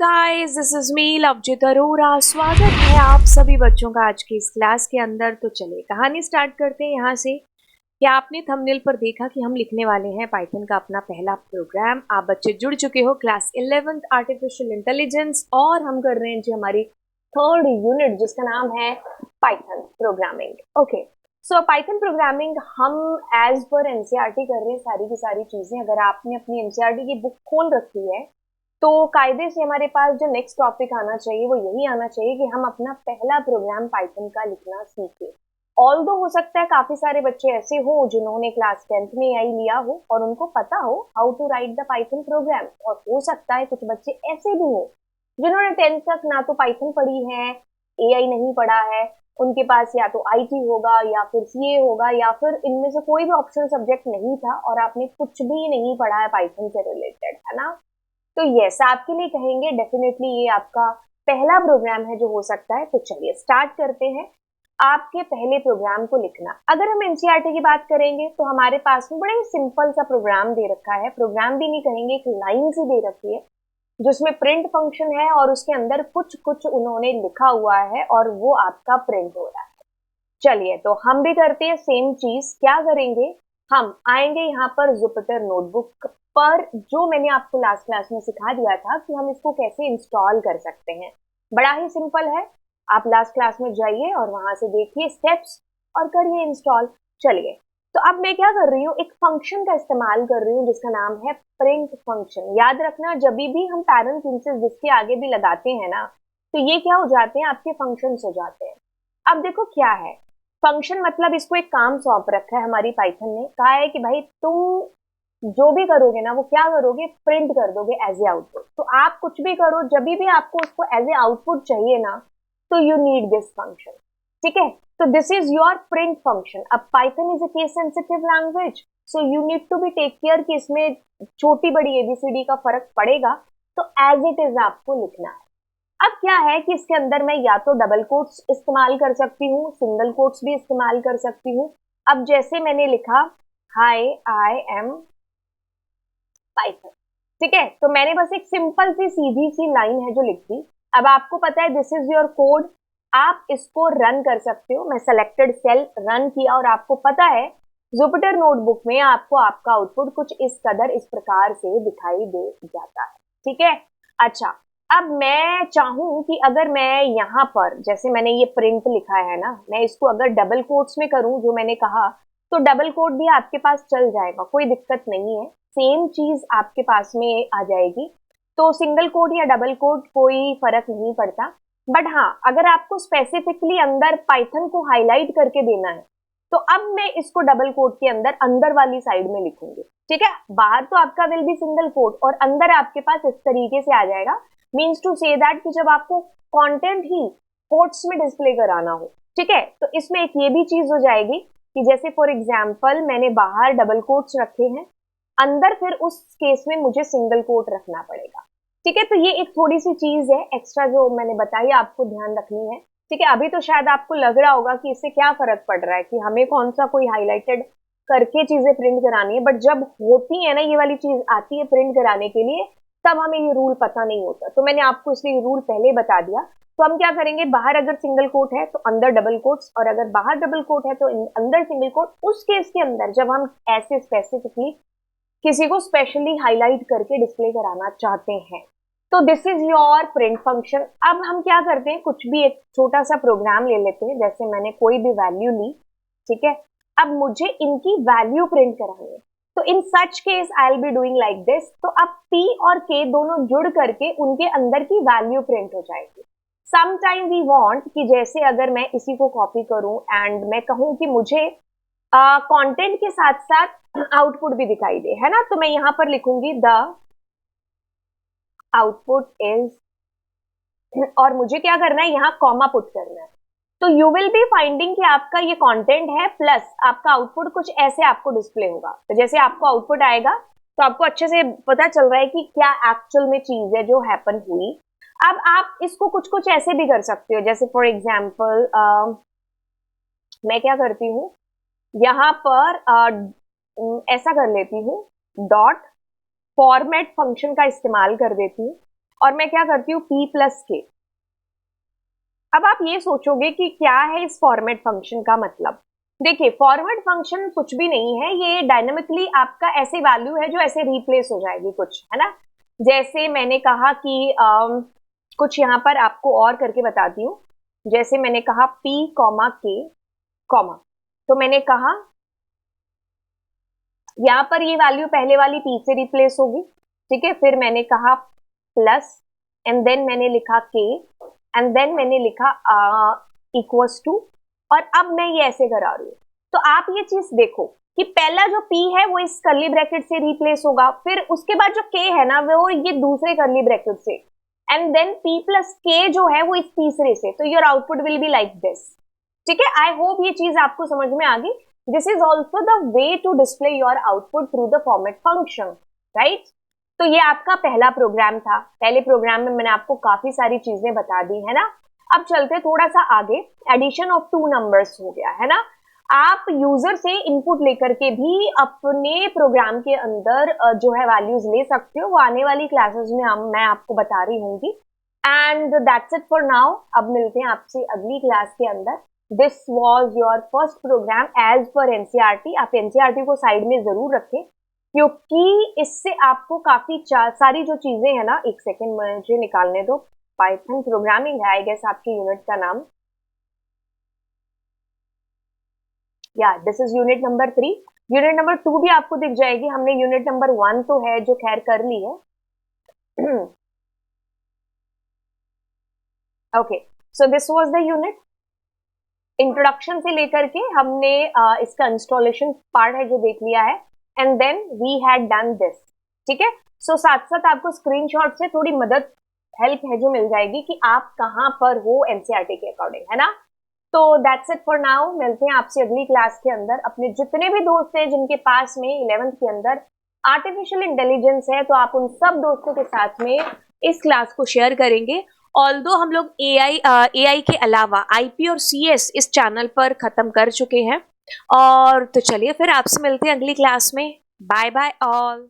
Guys, this is me Lovejit Arora. स्वागत है आप सभी बच्चों का आज की इस क्लास के अंदर। तो चलिए कहानी स्टार्ट करते हैं यहाँ से। क्या आपने थंबनेल पर देखा कि हम लिखने वाले हैं पाइथन का अपना पहला प्रोग्राम। आप बच्चे जुड़ चुके हो क्लास 11th आर्टिफिशियल इंटेलिजेंस और हम कर रहे हैं जी हमारी थर्ड यूनिट जिसका नाम है पाइथन प्रोग्रामिंग। ओके, सो पाइथन प्रोग्रामिंग हम एज पर एनसीईआरटी कर रहे हैं सारी की सारी चीजें। अगर आपने अपनी एनसीईआरटी की बुक खोल रखी है तो कायदे से हमारे पास जो नेक्स्ट टॉपिक आना चाहिए वो यही आना चाहिए कि हम अपना पहला प्रोग्राम पाइथन का लिखना सीखें। ऑल्दो हो सकता है काफी सारे बच्चे ऐसे हो जिन्होंने क्लास 10th में एआई लिया हो और उनको पता हो how to write the Python program, और हो सकता है कुछ बच्चे ऐसे भी हो जिन्होंने 10th तक ना तो पाइथन पढ़ी है, एआई नहीं पढ़ा है। उनके पास या तो आईटी होगा या फिर सीए होगा या फिर इनमें से कोई भी ऑप्शनल सब्जेक्ट नहीं था और आपने कुछ भी नहीं पढ़ा है पाइथन से रिलेटेड, है ना। तो यस, आपके लिए कहेंगे डेफिनेटली ये आपका पहला प्रोग्राम है जो हो सकता है। तो चलिए स्टार्ट करते हैं आपके पहले प्रोग्राम को लिखना। अगर हम एनसीईआरटी की बात करेंगे तो हमारे पास में बड़ा ही सिंपल सा प्रोग्राम दे रखा है। प्रोग्राम भी नहीं कहेंगे, एक लाइन सी दे रखी है जिसमें प्रिंट फंक्शन है और उसके अंदर कुछ कुछ उन्होंने लिखा हुआ है और वो आपका प्रिंट हो रहा है। चलिए तो हम भी करते हैं सेम चीज। क्या करेंगे, हम आएंगे यहाँ पर जुपिटर नोटबुक पर, जो मैंने आपको लास्ट क्लास में सिखा दिया था कि हम इसको कैसे इंस्टॉल कर सकते हैं। बड़ा ही सिंपल है, आप लास्ट क्लास में जाइए और वहां से देखिए स्टेप्स और करिए इंस्टॉल। चलिए तो अब मैं क्या कर रही हूँ, एक फंक्शन का इस्तेमाल कर रही हूँ जिसका नाम है प्रिंट फंक्शन। याद रखना, जब भी हम पैरेंथेसिस जिसके आगे भी लगाते हैं ना, तो ये क्या हो जाते हैं, आपके फंक्शंस हो जाते हैं। अब देखो क्या है फंक्शन, मतलब इसको एक काम सौंप रखा है हमारी पाइथन ने, कहा है कि भाई तुम जो भी करोगे ना वो क्या करोगे, प्रिंट कर दोगे एज ए आउटपुट। तो आप कुछ भी करो, जब भी आपको उसको एज ए आउटपुट चाहिए ना, तो यू नीड दिस फंक्शन। ठीक है, तो this is your print function. अब Python is a case sensitive language, so you need to be take care कि इसमें छोटी बड़ी एबीसीडी का फर्क पड़ेगा, तो एज इट इज आपको लिखना है। अब क्या है कि इसके अंदर मैं या तो डबल कोट्स इस्तेमाल कर सकती हूँ, सिंगल कोट्स भी इस्तेमाल कर सकती हूँ। अब जैसे मैंने लिखा हाय आई एम पाइथन, ठीक है, तो मैंने बस एक सिंपल सी सीधी सी लाइन है जो लिख दी। अब आपको पता है दिस इज योर कोड, आप इसको रन कर सकते हो। मैं सेलेक्टेड सेल रन किया और आपको पता है जुपिटर नोटबुक में आपको आपका आउटपुट कुछ इस कदर इस प्रकार से दिखाई दे जाता है। ठीक है, अच्छा, अब मैं चाहूं कि अगर मैं यहाँ पर जैसे मैंने ये प्रिंट लिखा है ना, मैं इसको अगर डबल कोट्स में करूं जो मैंने कहा, तो डबल कोट भी आपके पास चल जाएगा, कोई दिक्कत नहीं है, सेम चीज आपके पास में आ जाएगी। तो सिंगल कोट या डबल कोट कोई फर्क नहीं पड़ता। बट हाँ, अगर आपको स्पेसिफिकली अंदर पाइथन को हाईलाइट करके देना है तो अब मैं इसको डबल कोट के अंदर अंदर वाली साइड में लिखूंगी। ठीक है, बाहर तो आपका विल बी सिंगल कोट और अंदर आपके पास इस तरीके से आ जाएगा। मीन्स टू से दैट कि जब आपको कंटेंट ही कोट्स में डिस्प्ले कराना हो, ठीक है, तो इसमें एक ये भी चीज हो जाएगी कि जैसे फॉर एग्जाम्पल मैंने बाहर डबल कोट्स रखे हैं, अंदर फिर उस केस में मुझे सिंगल कोट रखना पड़ेगा। ठीक है, तो ये एक थोड़ी सी चीज है एक्स्ट्रा जो मैंने बताई, आपको ध्यान रखनी है। ठीक है, अभी तो शायद आपको लग रहा होगा कि इससे क्या फर्क पड़ रहा है कि हमें कौन सा कोई हाईलाइटेड करके चीजें प्रिंट करानी है, बट जब होती है ना ये वाली चीज आती है प्रिंट कराने के लिए, तब हमें ये रूल पता नहीं होता। तो मैंने आपको इसलिए रूल पहले बता दिया। तो हम क्या करेंगे, बाहर अगर सिंगल कोट है तो अंदर डबल कोट्स, और अगर बाहर डबल कोट है तो अंदर सिंगल कोट। उस केस के अंदर जब हम ऐसे स्पेसिफिकली किसी को स्पेशली हाईलाइट करके डिस्प्ले कराना चाहते हैं, तो this is your print function. अब हम क्या करते हैं, कुछ भी एक छोटा सा प्रोग्राम ले लेते हैं, जैसे मैंने कोई भी वैल्यू ली, ठीक है, अब मुझे इनकी वैल्यू प्रिंट करानी है। तो in such case I will be doing like this. तो अब P और K दोनों जुड़ करके उनके अंदर की वैल्यू प्रिंट हो जाएगी। सम टाइम वी वांट कि जैसे अगर मैं इसी को कॉपी करूं एंड मैं कहूं कि मुझे कंटेंट के साथ साथ आउटपुट भी दिखाई दे, है ना, तो मैं यहां पर लिखूंगी द आउटपुट इज, और मुझे क्या करना है, यहाँ कॉमा पुट करना है। तो यू विल बी फाइंडिंग कि आपका ये कंटेंट है प्लस आपका आउटपुट कुछ ऐसे आपको डिस्प्ले होगा। तो जैसे आपको आउटपुट आएगा तो आपको अच्छे से पता चल रहा है कि क्या एक्चुअल में चीज है जो हैपन हुई। अब आप इसको कुछ कुछ ऐसे भी कर सकते हो, जैसे फॉर एग्जाम्पल मैं क्या करती हूँ, यहाँ पर ऐसा कर लेती हूँ, डॉट फॉर्मेट फंक्शन का इस्तेमाल कर देती हूँ। और मैं क्या करती हूँ p प्लस के। अब आप ये सोचोगे कि क्या है इस फॉर्मेट फंक्शन का मतलब। देखिए, फॉरवर्ड फंक्शन कुछ भी नहीं है, ये डायनामिकली आपका ऐसे वैल्यू है जो ऐसे रिप्लेस हो जाएगी कुछ, है ना। जैसे मैंने कहा कि कुछ यहाँ पर आपको और करके बताती हूँ। जैसे मैंने कहा p कॉमा k कॉमा, तो मैंने कहा यहाँ पर ये वैल्यू पहले वाली p से रिप्लेस होगी, ठीक है। फिर मैंने कहा प्लस, एंड देन मैंने लिखा k, एंड देन मैंने लिखा इक्वल्स टू, और अब मैं ये ऐसे करा रही हूँ। तो आप ये चीज देखो कि पहला जो p है वो इस कर्ली ब्रैकेट से रिप्लेस होगा, फिर उसके बाद जो k है ना वो ये दूसरे कर्ली ब्रैकेट से, and then p plus k जो है वो इस तीसरे से। तो your output will be like this, ठीक है। आई होप ये चीज आपको समझ में आ गई। This is also the way to display your output through the format function, right. तो ये आपका पहला प्रोग्राम था। पहले प्रोग्राम में मैंने आपको काफी सारी चीजें बता दी, है ना। अब चलते थोड़ा सा आगे। एडिशन ऑफ टू नंबर्स हो गया, है ना। आप यूजर से इनपुट लेकर के भी अपने प्रोग्राम के अंदर जो है वैल्यूज ले सकते हो, वो आने वाली क्लासेस में मैं आपको बता रही होंगी। And that's it for now. अब मिलते हैं आपसे अगली क्लास के अंदर। This was your first program as per NCERT. आप एनसीईआरटी को साइड में जरूर रखें, क्योंकि इससे आपको काफी सारी जो चीजें हैं ना, एक सेकेंड मुझे निकालने दो। पाइथन प्रोग्रामिंग है आई गेस आपकी यूनिट का नाम। या this is unit number 3। Unit number 2 भी आपको दिख जाएगी। हमने यूनिट नंबर 1 तो है जो खैर कर ली है। Okay, so this was the unit. Introduction से लेकर के हमने इसका इंस्टॉलेशन पार्ट है जो देख लिया है, and then we had done this, ठीक है। सो साथ साथ आपको स्क्रीनशॉट से थोड़ी मदद हेल्प है जो मिल जाएगी कि आप कहां पर हो एनसीईआरटी के अकॉर्डिंग, है ना। तो दैट्स इट फॉर नाउ। मिलते हैं आपसे अगली क्लास के अंदर। अपने जितने भी दोस्त हैं जिनके पास में 11th के अंदर आर्टिफिशियल इंटेलिजेंस है, तो आप उन सब दोस्तों के साथ में इस क्लास को शेयर करेंगे। ऑल्दो हम लोग एआई के अलावा आईपी और सीएस इस चैनल पर खत्म कर चुके हैं। और तो चलिए फिर आपसे मिलते हैं अगली क्लास में। Bye bye all.